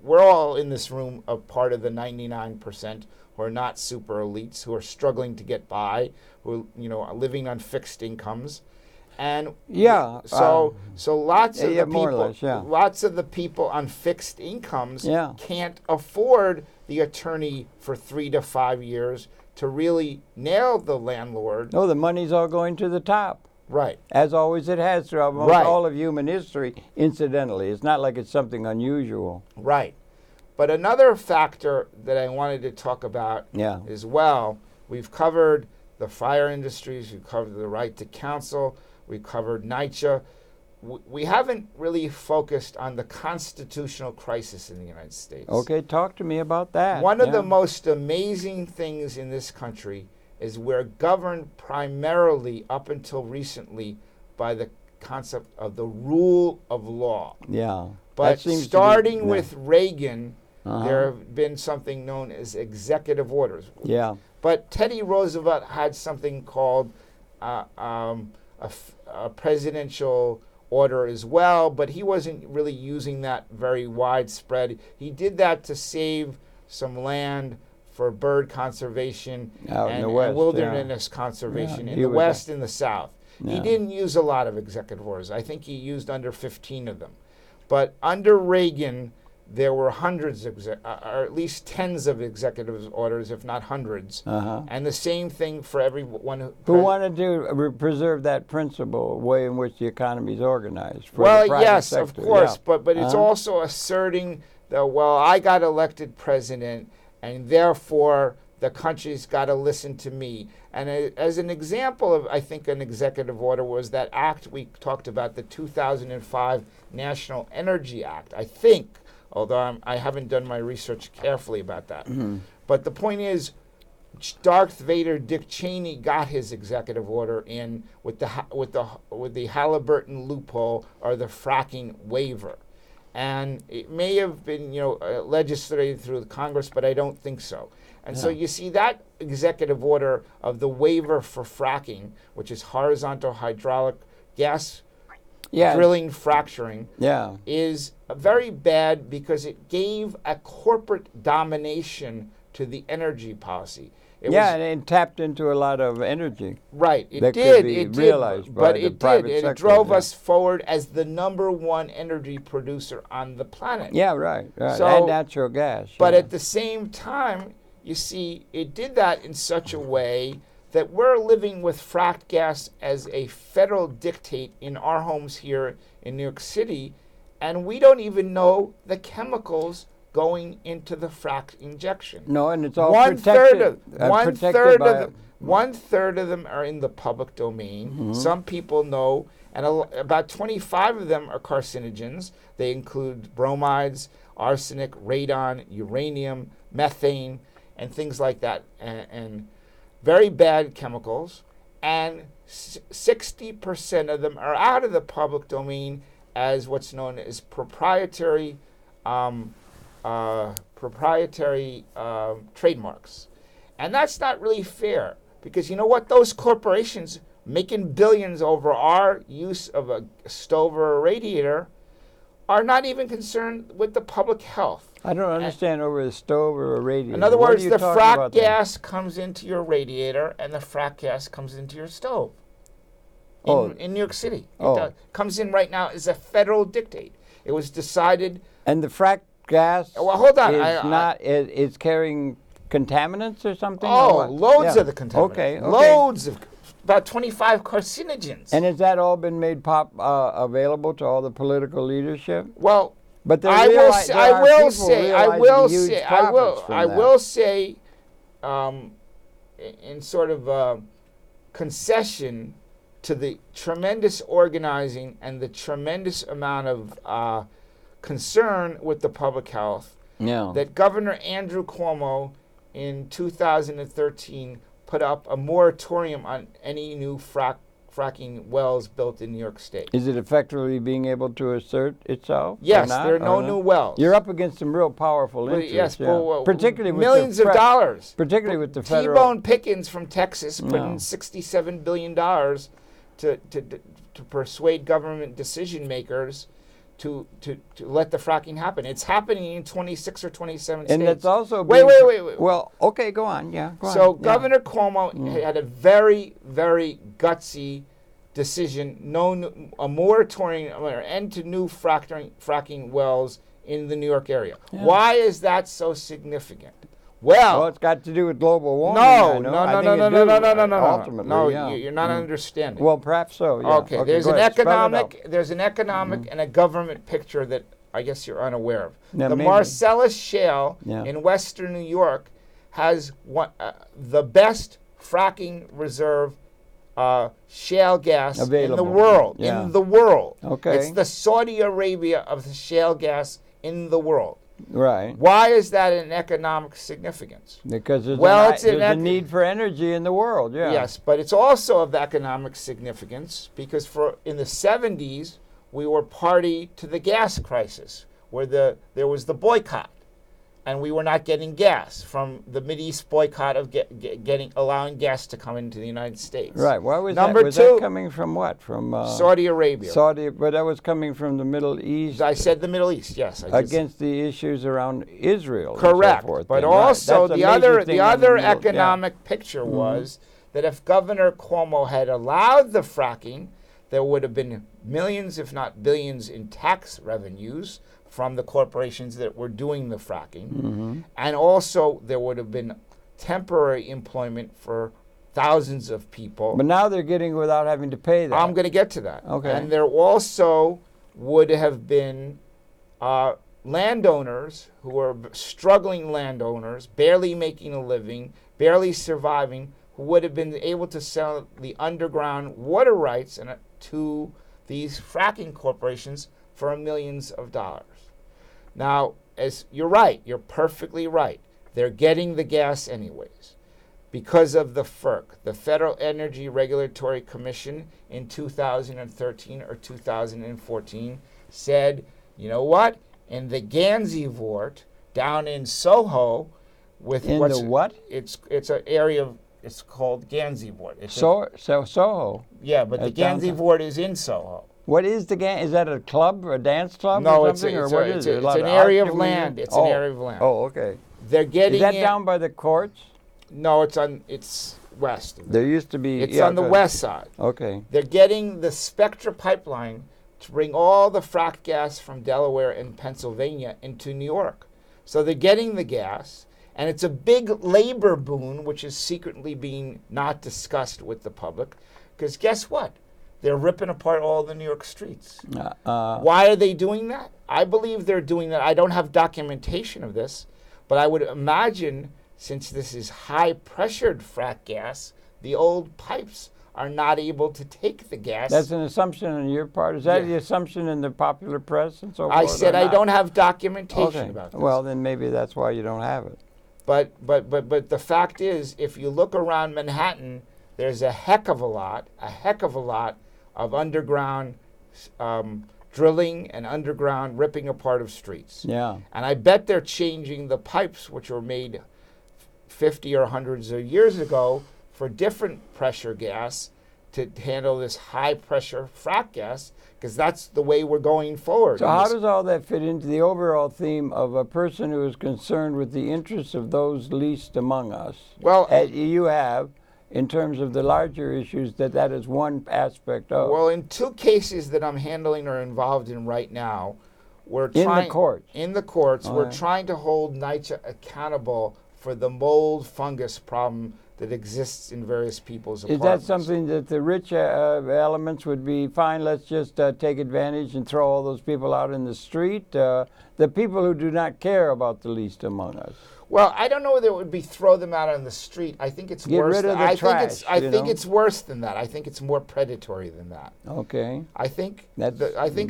we're all in this room a part of the 99% who are not super elites, who are struggling to get by, who are living on fixed incomes. And so lots of the people, more or less, lots of the people on fixed incomes can't afford the attorney for 3 to 5 years to really nail the landlord. No, the money's all going to the top. Right. As always it has throughout all of human history, incidentally. It's not like it's something unusual. Right. But another factor that I wanted to talk about as well, we've covered the fire industries, we've covered the right to counsel, we covered NYCHA. We haven't really focused on the constitutional crisis in the United States. Okay, talk to me about that. One of the most amazing things in this country is we're governed primarily, up until recently, by the concept of the rule of law. Yeah. But starting with Reagan, there have been something known as executive orders. Yeah. But Teddy Roosevelt had something called a presidential order as well, but he wasn't really using that very widespread. He did that to save some land for bird conservation and wilderness conservation in the West and the South. He didn't use a lot of executive orders. I think he used under 15 of them. But under Reagan, there were hundreds, or at least tens of executive orders, if not hundreds. And the same thing for everyone who wanted to preserve that principle, way in which the economy is organized. Well, yes, sector. Of course, but it's also asserting that, well, I got elected president, and therefore the country's got to listen to me. And as an example of, I think, an executive order was that act we talked about, the 2005 National Energy Act, I think, although I haven't done my research carefully about that. But the point is, Darth Vader Dick Cheney got his executive order in with the Halliburton loophole, or the fracking waiver. And it may have been legislated through the Congress, but I don't think so. And so you see that executive order of the waiver for fracking, which is horizontal hydraulic gas drilling, fracturing, is very bad because it gave a corporate domination to the energy policy. And it tapped into a lot of energy. Right, it did. But it did. It drove us forward as the #1 energy producer on the planet. Yeah, right. So, and natural gas. But at the same time, you see, it did that in such a way that we're living with fracked gas as a federal dictate in our homes here in New York City, and we don't even know the chemicals going into the frack injection. No, and it's all protected. One third of them are in the public domain. Some people know, and about 25 of them are carcinogens. They include bromides, arsenic, radon, uranium, methane, and things like that, and very bad chemicals. And 60% of them are out of the public domain as what's known as proprietary trademarks. And that's not really fair, because you know what? Those corporations making billions over our use of a stove or a radiator are not even concerned with the public health. I don't understand over a stove or a radiator. In other words, the frack gas comes into your radiator and the frack gas comes into your stove. In New York City. It comes in right now as a federal dictate. It was decided. And the frack gas hold on. It's carrying contaminants or something? Loads of the contaminants. Okay. Loads of, about 25 carcinogens. And has that all been made available to all the political leadership? Well, but I will say, in sort of concession to the tremendous organizing and the tremendous amount of concern with the public health, that Governor Andrew Cuomo in 2013 put up a moratorium on any new fracking wells built in New York State. Is it effectively being able to assert itself? Yes, there are no new wells. You're up against some real powerful interests. Yes, particularly with millions of dollars. Particularly with the federal. T-Bone Pickens from Texas put in $67 billion to persuade government decision makers to let the fracking happen. It's happening in 26 or 27 And states. it's also wait. Well, okay, go on. Yeah, go on. So Yeah. Governor Cuomo had a very, very gutsy decision, a moratorium or end to new fracking wells in the New York area. Yeah. Why is that so significant? Well, it's got to do with global warming. no. Ultimately, No, yeah. you're not understanding. Well, perhaps so. Yeah. Okay, there's go an ahead. Spell it out. economic and a government picture that I guess you're unaware of. Yeah, the maybe. Marcellus Shale in western New York has the best fracking reserve shale gas Available. in the world. Yeah. In the world. Okay. It's the Saudi Arabia of the shale gas in the world. Right. Why is that an economic significance? Because there's, Well, there's a need for energy in the world. Yeah. Yes, but it's also of economic significance because in the 70s, we were party to the gas crisis where there was the boycott. And we were not getting gas from the Mideast boycott of allowing gas to come into the United States. Right. Why was Number that? Was two, that coming from what? From Saudi Arabia. But that was coming from the Middle East. I said the Middle East. Yes. Against the issues around Israel. Correct. And so forth, but then, also right. the other economic picture was that if Governor Cuomo had allowed the fracking, there would have been millions, if not billions, in tax revenues from the corporations that were doing the fracking. And also there would have been temporary employment for thousands of people. But now they're getting without having to pay that. I'm going to get to that. Okay. And there also would have been landowners who were struggling landowners, barely making a living, barely surviving, who would have been able to sell the underground water rights to these fracking corporations for millions of dollars. Now, as you're right, you're perfectly right. They're getting the gas anyways. Because of the FERC, the Federal Energy Regulatory Commission in 2013 or 2014 said, you know what? In the Gansevoort down in Soho It's an area it's called Gansevoort. Soho. Yeah, but the Gansevoort is in Soho. What is the Is that a club, a dance club, no, or something? it's an area of land. It's an area of land. Oh, okay. They're getting. Is that down by the courts? No, it's west. There used to be. It's on the west side. Okay. They're getting the Spectra pipeline to bring all the fracked gas from Delaware and Pennsylvania into New York. So they're getting the gas, and it's a big labor boon, which is secretly being not discussed with the public, because guess what? They're ripping apart all the New York streets. Why are they doing that? I believe they're doing that. I don't have documentation of this, but I would imagine since this is high-pressured frack gas, the old pipes are not able to take the gas. That's an assumption on your part. Is that the assumption in the popular press and so forth? I said I don't have documentation about this. Well, then maybe that's why you don't have it. But the fact is, if you look around Manhattan, there's a heck of a lot of underground drilling and underground ripping apart of streets. Yeah. And I bet they're changing the pipes, which were made 50 or hundreds of years ago, for different pressure gas to handle this high pressure frack gas, because that's the way we're going forward. So how does all that fit into the overall theme of a person who is concerned with the interests of those least among us? Well, you have, in terms of the larger issues, that is one aspect of. Well, in two cases that I'm handling or involved in right now, we're trying... In the courts, we're trying to hold NYCHA accountable for the mold fungus problem that exists in various people's apartments. Is that something that the rich elements would be fine? Let's just take advantage and throw all those people out in the street? The people who do not care about the least among us. Well, I don't know whether it would be throw them out on the street. I think it's worse. Get rid of the trash. I think it's worse than that. I think it's more predatory than that. Okay. I think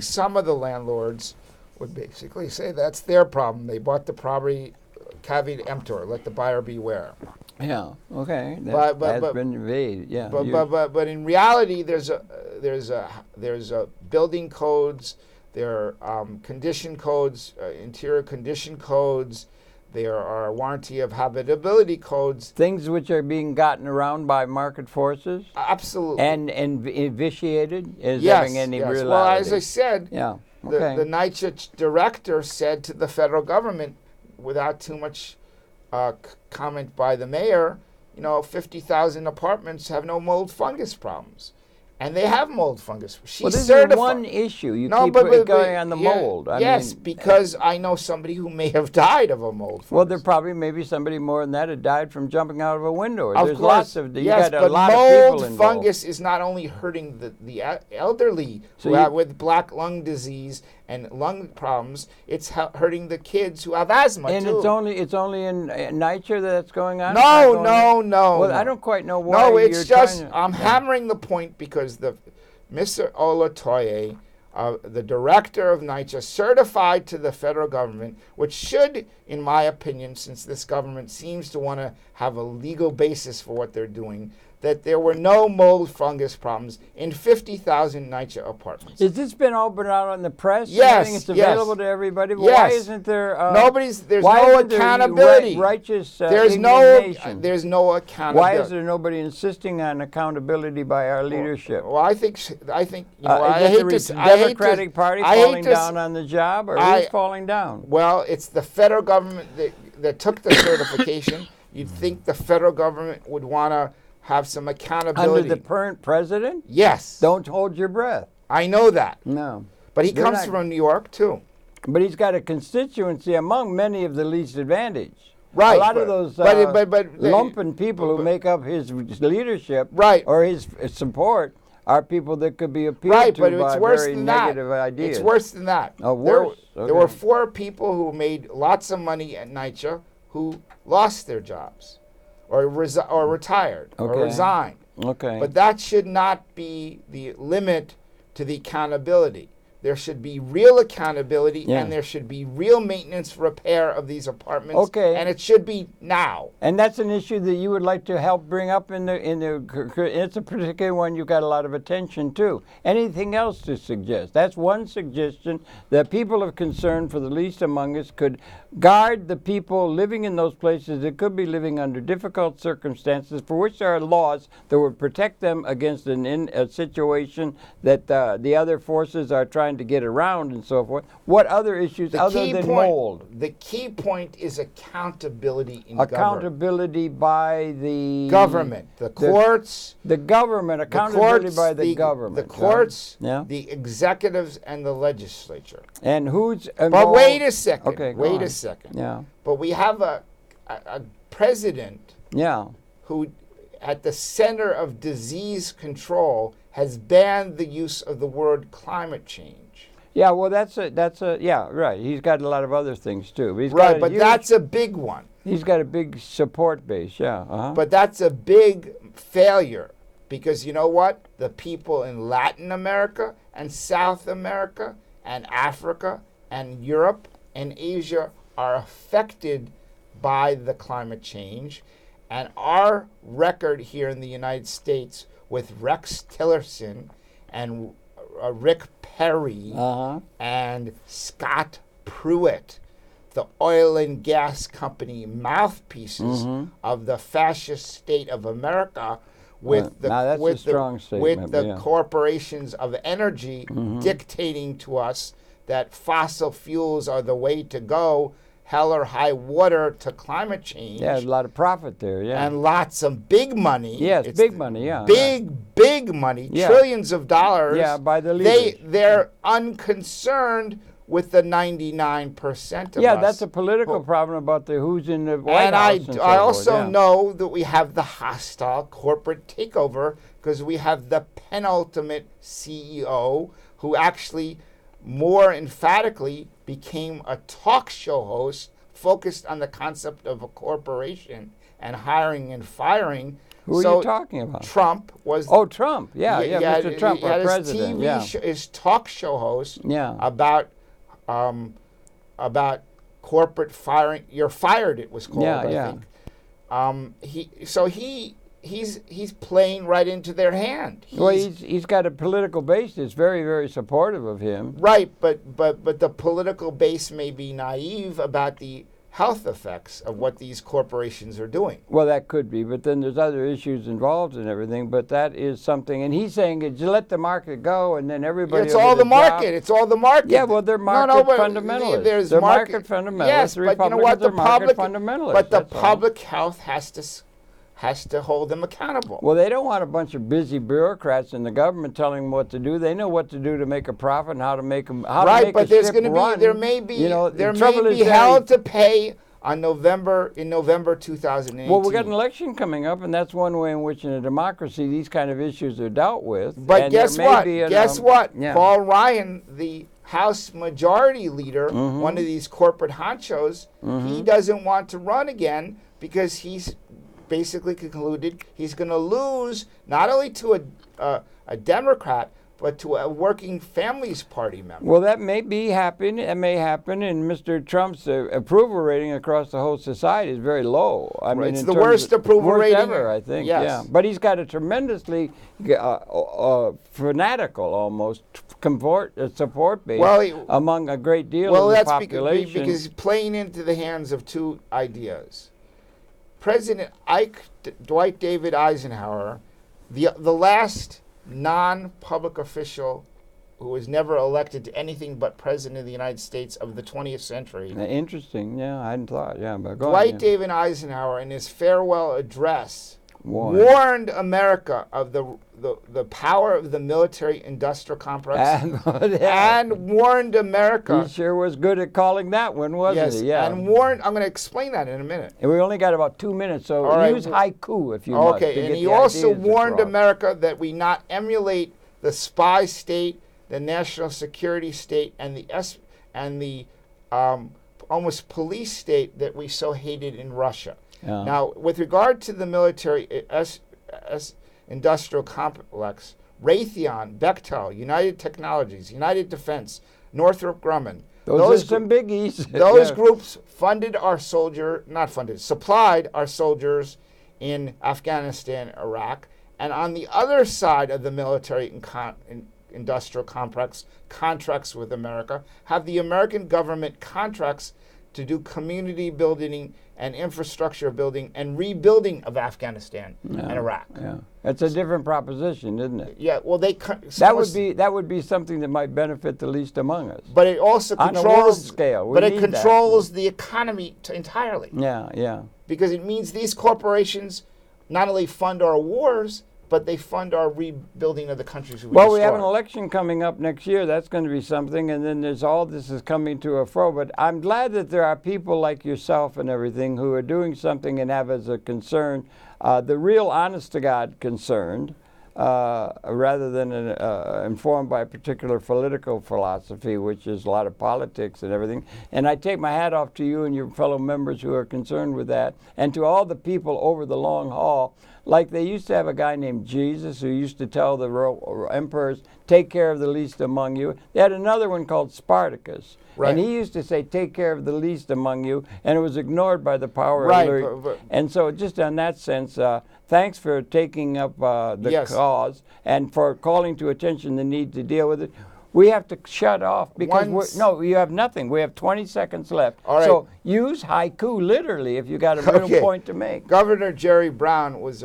some of the landlords would basically say that's their problem. They bought the property caveat emptor, let the buyer beware. Yeah. Okay. That's been evaded. Yeah. But in reality, there's a building codes, there are condition codes, interior condition codes. There are warranty of habitability codes. Things which are being gotten around by market forces? Absolutely. And vitiated? Having any reality? Well, as I said, Okay. The NYCHA director said to the federal government, without too much comment by the mayor, 50,000 apartments have no mold fungus problems. And they have mold fungus. She's this certified. is one issue. You keep going on the mold. Yes, because I know somebody who may have died of a mold fungus. Well, there probably maybe somebody more than that had died from jumping out of a window. Of There's course, lots of yes, you got a but lot of people mold involved. fungus is not only hurting the elderly with black lung disease and lung problems, it's hurting the kids who have asthma and too. it's only in NYCHA that's going on? No. Well, I don't quite know why. No, it's you're just trying to, I'm hammering the point because Mr. Olatoye, the director of NYCHA, certified to the federal government, which should, in my opinion, since this government seems to want to have a legal basis for what they're doing, that there were no mold fungus problems in 50,000 NYCHA apartments. Has this been all been out on the press? Yes, It's available to everybody. But yes. Why isn't there? There's no accountability. Righteous there's indignation? no accountability. Why is there nobody insisting on accountability by our leadership? Well, I think is I it hate the Democratic Party falling down on the job, or who's falling down? Well, it's the federal government that took the certification. You'd think the federal government would want to have some accountability. Under the current president? Yes. Don't hold your breath. I know that. No. But he comes from New York, too. But he's got a constituency among many of the least advantaged. Right. A lot of those lumpen people who make up his leadership or his support are people that could be appealed to by very negative ideas. It's worse than that. Oh, worse? There were 4 people who made lots of money at NYCHA who lost their jobs. Or retired, or resigned. Okay. But that should not be the limit to the accountability. There should be real accountability, and there should be real maintenance repair of these apartments. Okay. And it should be now. And that's an issue that you would like to help bring up in the. It's a particular one you've got a lot of attention to. Anything else to suggest? That's one suggestion that people of concern for the least among us could guard the people living in those places that could be living under difficult circumstances, for which there are laws that would protect them against a situation that the other forces are trying to get around and so forth. What other issues other than mold? The key point is accountability in accountability by the government, the courts, the government, accountability by the government, the courts, the executives, and the legislature. And who's involved? But wait a second. Okay, wait a second. Yeah. But we have a president. Yeah. Who, at the center of disease control, has banned the use of the word climate change. Yeah, well, that's right. He's got a lot of other things too. But that's a big one. He's got a big support base, yeah. But that's a big failure because you know what? The people in Latin America and South America and Africa and Europe and Asia are affected by the climate change. And our record here in the United States with Rex Tillerson and Rick Perry and Scott Pruitt, the oil and gas company mouthpieces of the fascist state of America, with the corporations of energy dictating to us that fossil fuels are the way to go, hell or high water to climate change. Yeah, there's a lot of profit there, And lots of big money. Yes, big money, yeah. Big money, trillions of dollars. Yeah, by the leaders. They're unconcerned with the 99% of us. Yeah, that's a political problem about who's in the White House. And I also know that we have the hostile corporate takeover because we have the penultimate CEO who actually more emphatically became a talk show host focused on the concept of a corporation and hiring and firing. Who are you talking about? Trump was. Oh, Trump. Yeah, Mr. Trump, our president. His talk show host. Yeah. About corporate firing. You're fired. It was called. I think. He's playing right into their hand. He's got a political base that's very, very supportive of him. Right, but the political base may be naive about health effects of what these corporations are doing. Well, that could be, but then there's other issues involved and everything. But that is something, and he's saying just let the market go, and then everybody. It's all the market. It's all the market. Yeah, well, they're market fundamentalists. They're market fundamentalists. Yes, but you know what? The public fundamentalists. But the public health has to hold them accountable. Well, they don't want a bunch of busy bureaucrats in the government telling them what to do. They know what to do to make a profit and how to make them. Right, but there's going to be there may be hell to pay on November 2018. Well, we got an election coming up, and that's one way in which, in a democracy, these kind of issues are dealt with. But and guess what? Guess what? Yeah. Paul Ryan, the House Majority Leader, one of these corporate honchos, he doesn't want to run again because he's basically concluded he's going to lose not only to a Democrat, but to a Working Families Party member. Well, that may happen, and Mr. Trump's approval rating across the whole society is very low. I mean, it's the worst approval rating ever, I think. Yes. Yeah, but he's got a tremendously fanatical, almost support base among a great deal of the population. Because he's playing into the hands of two ideas. President Dwight David Eisenhower, the last non-public official who was never elected to anything but President of the United States of the 20th century. Interesting, yeah, I hadn't thought, yeah. But go Dwight on, David Eisenhower, in his farewell address, warned America of the power of the military-industrial complex and warned America. He sure was good at calling that one, wasn't he? Yeah. And warned, I'm going to explain that in a minute. And we only got about 2 minutes, so use haiku if you must. Okay, and he also warned America that we not emulate the spy state, the national security state, and the almost police state that we so hated in Russia. Yeah. Now, with regard to the military industrial complex, Raytheon, Bechtel, United Technologies, United Defense, Northrop Grumman. Those are some biggies. Those groups supplied our soldiers in Afghanistan, Iraq, and on the other side of the military industrial complex, contracts with America, have the American government contracts to do community building and infrastructure building and rebuilding of Afghanistan and Iraq. Yeah, it's a different proposition, isn't it? Yeah, well, that would be something that might benefit the least among us. But it also on a world scale. But it controls the economy entirely. Yeah, yeah. Because it means these corporations not only fund our wars, but they fund our rebuilding of the countries we destroyed. We have an election coming up next year. That's going to be something. And then there's all this is coming to a fro. But I'm glad that there are people like yourself and everything who are doing something and have as a concern, the real honest-to-God concerned, rather than informed by a particular political philosophy, which is a lot of politics and everything. And I take my hat off to you and your fellow members who are concerned with that, and to all the people over the long haul. Like they used to have a guy named Jesus who used to tell the emperors, take care of the least among you. They had another one called Spartacus. Right. And he used to say, take care of the least among you, and it was ignored by the power elite. And so just on that sense, thanks for taking up the cause and for calling to attention the need to deal with it. We have to shut off because you have nothing. We have 20 seconds left. All right. So use haiku literally if you got a real point to make. Governor Jerry Brown was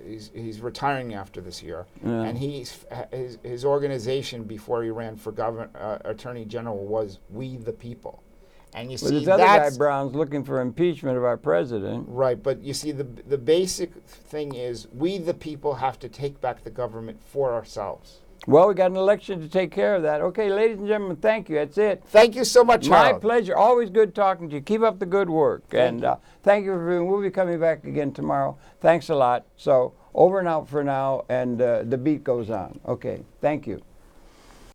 he's retiring after this year, and his organization before he ran for Attorney General was We the People. And you see, this other guy Brown's looking for impeachment of our president. Right, but you see, the basic thing is we the people have to take back the government for ourselves. Well, we got an election to take care of that. Okay, ladies and gentlemen, thank you. That's it. Thank you so much, Harold. My pleasure. Always good talking to you. Keep up the good work. Thank you for being. We'll be coming back again tomorrow. Thanks a lot. So over and out for now, and the beat goes on. Okay, thank you.